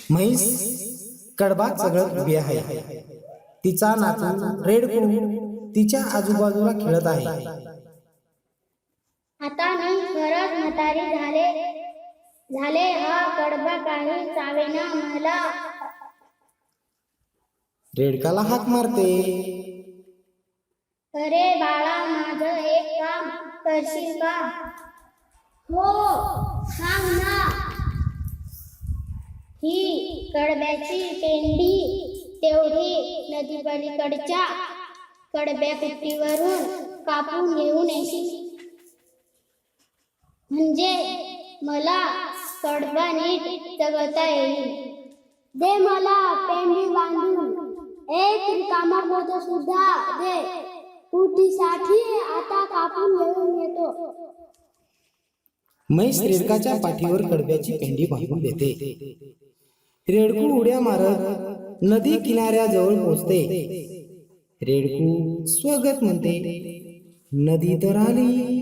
म्हैस कडबा चघळत उभी आहे. तिचा नातू रेडकू तिच्या आजूबाजूला खेळत आहे. आता मी खरंच म्हातारी झाले हा कडबा काही चावेना मला. रेडकाला हाक मारते. अरे बाळा, माझं एक काम करशील का? हो, सांग ना. ही कडब्याची पेंडी तेवढी नदीपलीकडच्या कडब्याकुट्टीवरून कापून घेऊन येशील, म्हणजे मला कडबा नीट चघळता येईल. दे मला पेंडी बांधून. एक रिकामा पोत सुद्धा दे. कुटीसाठी आता कापून घेऊन येतो. म्हैस रेडकाच्या पाठीवर कडब्याची पेंडी बांधून देते. रेडकू उड्या मारत नदी किनाऱ्याजवळ पोहोचते. रेडकू स्वगत म्हणते, नदी तर आली.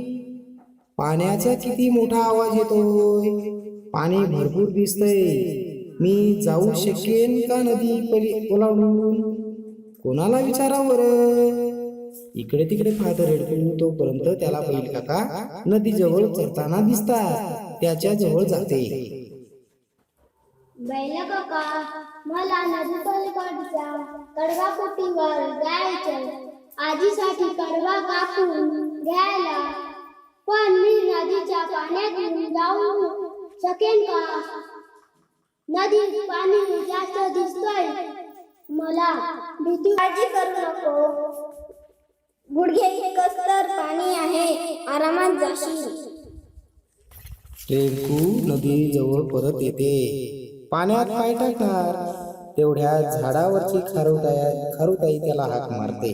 पाण्याचा किती मोठा आवाज येतोय. पाणी भरपूर दिसतंय. मी जाऊ शकेन का नदी ओलांडून? कोणाला विचारावं? इकडे तिकडे पाहत रेडकू. तोपर्यंत त्याला बैल काका नदीजवळ चरताना दिसतात. त्याच्या जवळ जाते. बैल काका, मला नदीपलीकडच्या कडबाकुटीवर जायचंय. आजीसाठी कडबा कापून घ्यायला. पण मी नदीच्या पाण्यातून जाऊ शकेन का? नदीत पाणी जास्त दिसतंय मला. भीती काळजी करू नको. गुडघे इतकंच तर पाणी आहे. आरामात जाशील. रेडकू नदी जवळ परत येते. पाण्यात पाय टाकणार तेवढ्या झाडावरची खारुताई त्याला हाक मारते.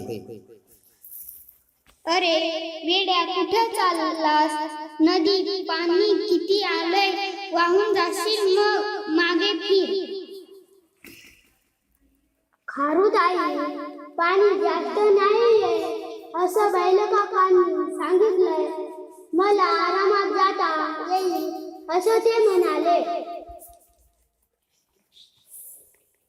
अरे वेड्या, कुठे चाललास? नदीत पाणी किती आलंय. वाहून जाशील, मग मागे फिर. खारुताई, पाणी जास्त नाहीये असं बैल काकांनी सांगितलंय. मला आरामात जाता येईल असं ते म्हणाले.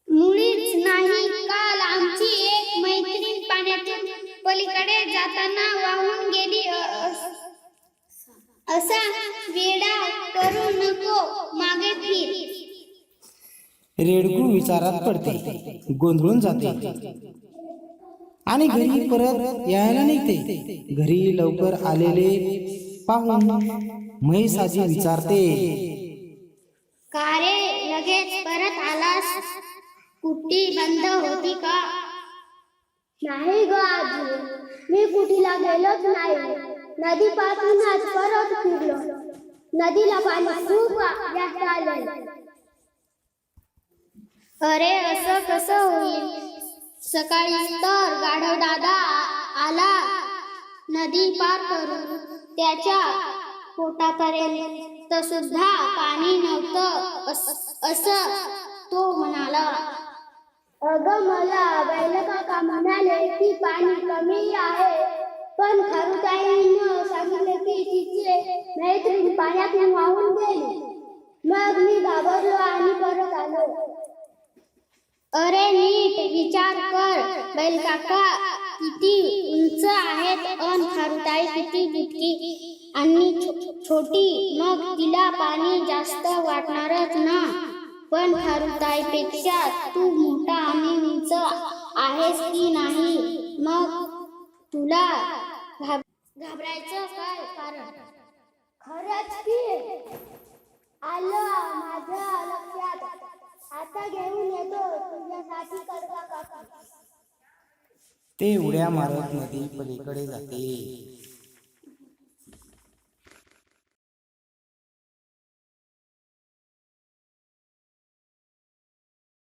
मुळीच नाही. काल आमची एक मैत्रीण पाण्यातून पलीकडे जाताना वाहून गेली. असा वेडा करू नको, मागे फिर. रेडकू विचारात पडते, गोंधळून जाते आणि घरी परत यायला निघते. घरी लवकर आलेले पाहून म्हैस आजी विचारते, का रे, लगेच परत आलास? कुट्टी बंद होती का? नाही ग आजी, मी कुटीला गेलोच नाही. नदीपासूनच परत फिरलो. नदीला पाणी खूप जास्त आले. अरे असं कसं होईल? सकाळी तर गाढव दादा आला नदी पार करून. त्याच्या पोटापर्यंत सुद्धा पाणी नव्हतं असं तो म्हणाला. अगं, मला बैल काका म्हणाले की पाणी कमी आहे. पण खारुताईनं सांगितलं की तिचे मैत्रीण पाण्यातून वाहून गेली. मग मी घाबरलो आणि परत आलो. अरे नीट विचार कर. बैल काका किती उंच आहेत अन खारुताई किती बुटकी आणि छोटी. मग तिला पाणी जास्त वाटणारच ना. पण खारुताईपेक्षा तू मोठा आणि उंच आहेस की नाही? मग तुला घाबरायचं काय कारण? खरंच की, आलं माझ्या लक्षात. आता घेऊन येतो तुझ्यासाठी कडबा कापून. ते उड्या मारत नदी पलीकडे जाते.